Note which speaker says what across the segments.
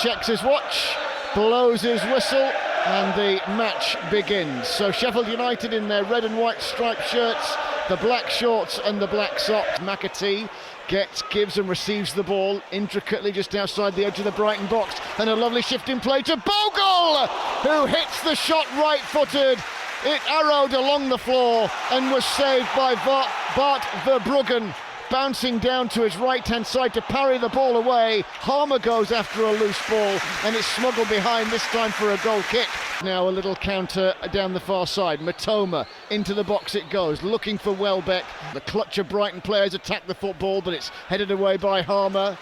Speaker 1: Checks his watch, blows his whistle, and the match begins. So Sheffield United in their red and white striped shirts, the black shorts and the black socks. McAtee gives and receives the ball intricately just outside the edge of the Brighton box, and a lovely shift in play to Bogle, who hits the shot right-footed. It arrowed along the floor and was saved by Bart Verbruggen, bouncing down to his right-hand side to parry the ball away. Harmer goes after a loose ball, and it's smuggled behind, this time for a goal kick. Now a little counter down the far side. Matoma, into the box it goes, looking for Welbeck. The clutch of Brighton players attack the football, but it's headed away by Harmer.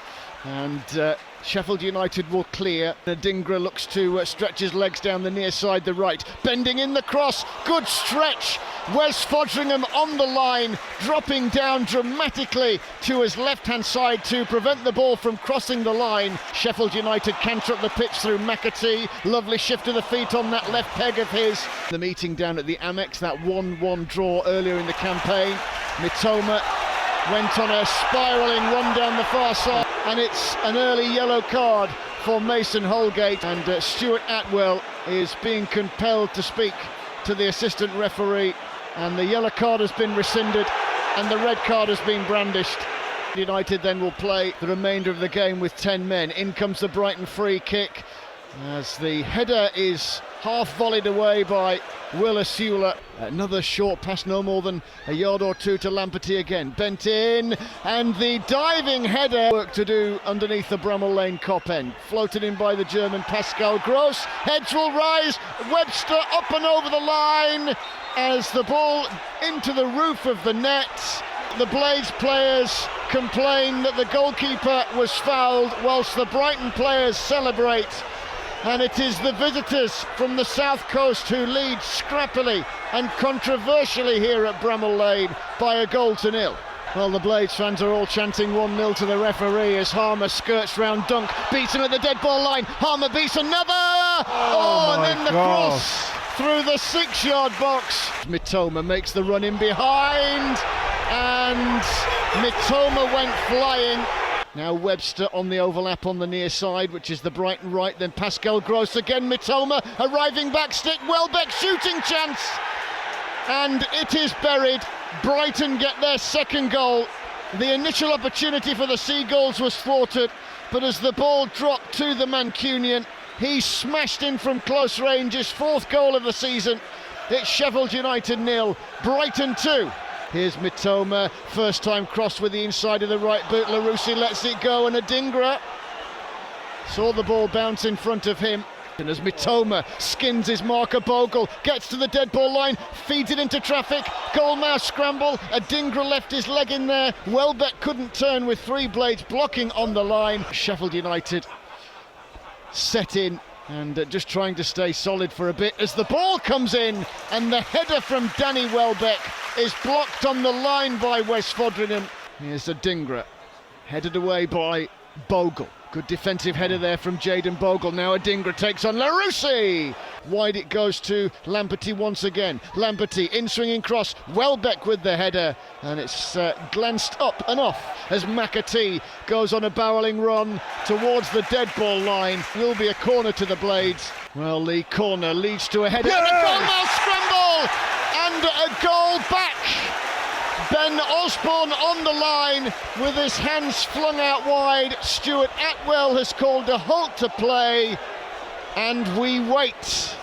Speaker 1: And Sheffield United will clear. Adingra looks to stretch his legs down the near side, the right. Bending in the cross, good stretch. Wes Fodringham on the line, dropping down dramatically to his left-hand side to prevent the ball from crossing the line. Sheffield United canter up the pitch through McAtee. Lovely shift of the feet on that left peg of his. The meeting down at the Amex, that 1-1 draw earlier in the campaign. Mitoma went on a spiralling run down the far side, and it's an early yellow card for Mason Holgate, and Stuart Atwell is being compelled to speak to the assistant referee, and the yellow card has been rescinded and the red card has been brandished. United then will play the remainder of the game with 10 men. In comes the Brighton free kick as the header is half volleyed away by Will Asula. Another short pass, no more than a yard or two to Lamperty again. Bent in, and the diving header. Work to do underneath the Bramall Lane cop end. Floated in by the German Pascal Gross. Heads will rise. Webster up and over the line as the ball into the roof of the net. The Blades players complain that the goalkeeper was fouled, whilst the Brighton players celebrate. And it is the visitors from the south coast who lead scrappily and controversially here at Bramall Lane by 1-0. Well, the Blades fans are all chanting 1-0 to the referee as Harmer skirts round Dunk, beats him at the dead ball line. Harmer beats another! And then the cross through the 6-yard box. Mitoma makes the run in behind, and Mitoma went flying. Now Webster on the overlap on the near side, which is the Brighton right, then Pascal Gross again. Mitoma arriving back stick, Welbeck shooting chance, and it is buried. Brighton get their second goal. The initial opportunity for the Seagulls was thwarted, but as the ball dropped to the Mancunian, he smashed in from close range, his fourth goal of the season. It's Sheffield United 0, Brighton 2. Here's Mitoma, first time crossed with the inside of the right boot. Larousse lets it go, and Adingra saw the ball bounce in front of him. And as Mitoma skins his marker, Bogle gets to the dead ball line, feeds it into traffic, goalmouth scramble. Adingra left his leg in there. Welbeck couldn't turn with three Blades blocking on the line. Sheffield United set in and just trying to stay solid for a bit as the ball comes in, and the header from Danny Welbeck is blocked on the line by Wes Fodringham. Here's Adingra, headed away by Bogle. Good defensive header there from Jayden Bogle. Now Adingra takes on Larousse. Wide it goes to Lamperty once again. Lamperty in swinging cross. Welbeck with the header, and it's glanced up and off as McAtee goes on a barrelling run towards the dead ball line. Will be a corner to the Blades. Well, the corner leads to a header. And a goal now scramble, and a goal back. Ben Osborne on the line with his hands flung out wide. Stuart Atwell has called a halt to play, and we wait.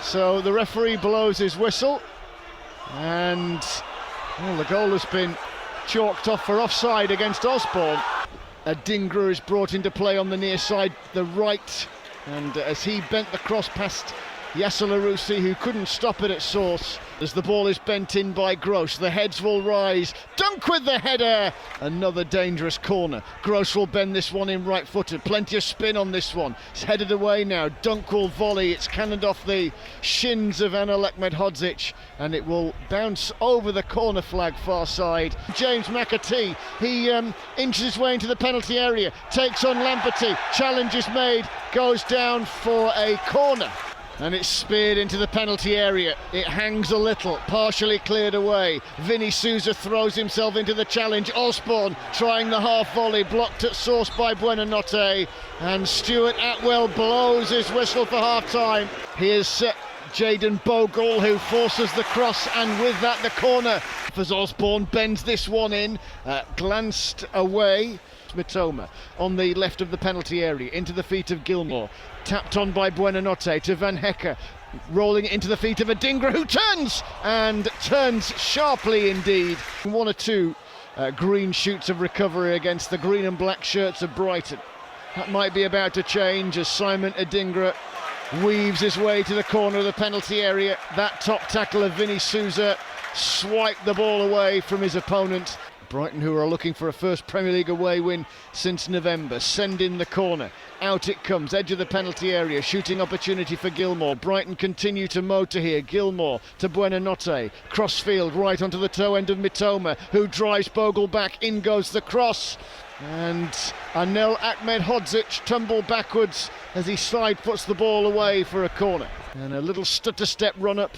Speaker 1: So the referee blows his whistle, and well, the goal has been chalked off for offside against Osborne. Adingra is brought into play on the near side, the right, and as he bent the cross past Yasser Larousse, who couldn't stop it at source. As the ball is bent in by Gross, the heads will rise. Dunk with the header. Another dangerous corner. Gross will bend this one in right-footed. Plenty of spin on this one. It's headed away now. Dunk will volley. It's cannoned off the shins of Anel Ahmedhodzic, and it will bounce over the corner flag far side. James McAtee, he inches his way into the penalty area, takes on Lamperty. Challenge is made, goes down for a corner. And it's speared into the penalty area. It hangs a little, partially cleared away. Vinny Souza throws himself into the challenge. Osborne trying the half volley, blocked at source by Buonanotte. And Stuart Atwell blows his whistle for half time. Here's Jayden Bogle, who forces the cross, and with that the corner. As Osborne bends this one in, glanced away. Mitoma on the left of the penalty area, into the feet of Gilmore, tapped on by Buonanotte to Van Hecke, rolling it into the feet of Adingra, who turns sharply indeed. One or two green shoots of recovery against the green and black shirts of Brighton. That might be about to change as Simon Adingra weaves his way to the corner of the penalty area. That top tackle of Vinny Souza swiped the ball away from his opponent. Brighton, who are looking for a first Premier League away win since November, send in the corner. Out it comes, edge of the penalty area, shooting opportunity for Gilmore. Brighton continue to motor here. Gilmore to Buonanotte, crossfield right onto the toe end of Mitoma, who drives Bogle back. In goes the cross, and Anel Ahmedhodzic tumbled backwards as he side puts the ball away for a corner. And a little stutter step run up,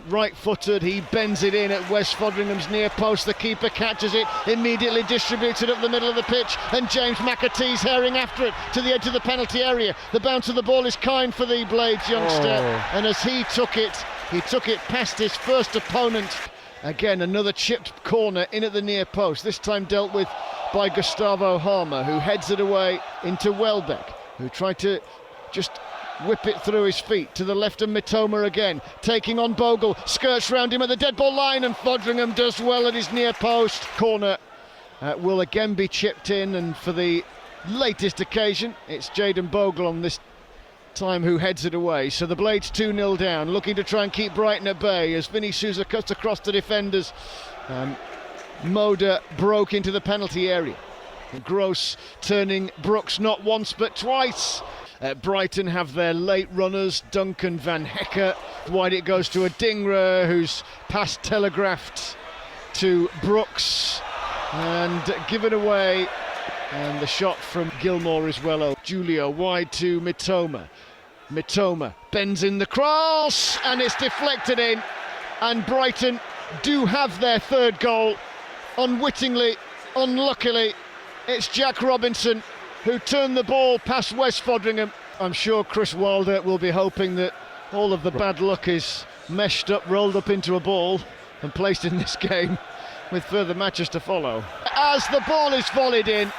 Speaker 1: right-footed, he bends it in at Wes Fodringham's near post. The keeper catches it, immediately distributes it up the middle of the pitch, and James McAtee's herring after it to the edge of the penalty area. The bounce of the ball is kind for the Blades youngster, and as he took it past his first opponent. Again, another chipped corner in at the near post, this time dealt with by Gustavo Harmer, who heads it away into Welbeck, who tried to just whip it through his feet to the left of Mitoma again, taking on Bogle, skirts round him at the dead ball line, and Fodringham does well at his near post. Corner will again be chipped in, and for the latest occasion it's Jayden Bogle on this time who heads it away. So the Blades 2-0 down, looking to try and keep Brighton at bay as Vinny Souza cuts across the defenders. Moda broke into the penalty area. Gross turning Brooks not once but twice. Brighton have their late runners, Duncan Van Hecke. Wide it goes to Adingra, who's pass telegraphed to Brooks and given away. And the shot from Gilmore as well. Julio wide to Mitoma. Mitoma bends in the cross, and it's deflected in. And Brighton do have their third goal. Unwittingly, unluckily, it's Jack Robinson who turned the ball past Wes Fodringham. I'm sure Chris Wilder will be hoping that all of the bad luck is meshed up, rolled up into a ball and placed in this game, with further matches to follow. As the ball is volleyed in,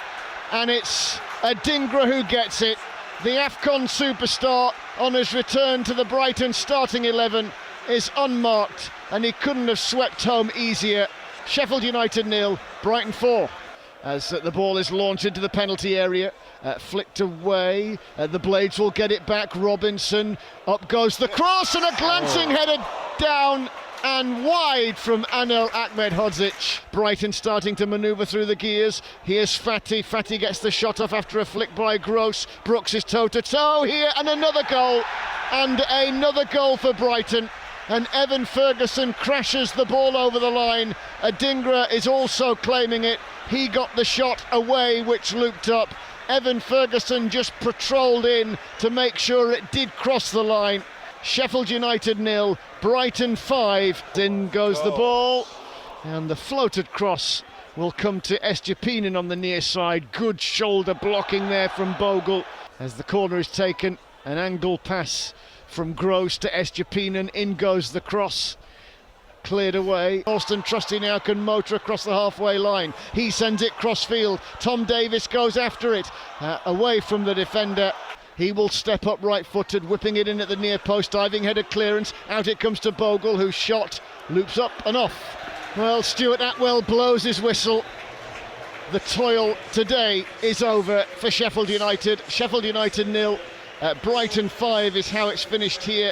Speaker 1: and it's Adingra who gets it. The AFCON superstar on his return to the Brighton starting 11 is unmarked, and he couldn't have swept home easier. Sheffield United 0, Brighton 4. As the ball is launched into the penalty area, flicked away, the Blades will get it back. Robinson, up goes the cross, and a glancing header down and wide from Anel Ahmedhodzic. Brighton starting to manoeuvre through the gears. Here's Fatty. Fatty gets the shot off after a flick by Gross. Brooks is toe-to-toe here, and another goal. And another goal for Brighton. And Evan Ferguson crashes the ball over the line. Adingra is also claiming it. He got the shot away, which looped up. Evan Ferguson just patrolled in to make sure it did cross the line. Sheffield United 0, Brighton 5. In goes the ball, and the floated cross will come to Estepinen on the near side. Good shoulder blocking there from Bogle as the corner is taken. An angle pass from Gross to Estepinen. In goes the cross, cleared away. Austin Trusty now can motor across the halfway line. He sends it crossfield. Tom Davis goes after it, away from the defender. He will step up right-footed, whipping it in at the near post, diving header clearance. Out it comes to Bogle, whose shot loops up and off. Well, Stuart Atwell blows his whistle. The toil today is over for Sheffield United. Sheffield United 0, Brighton 5 is how it's finished here.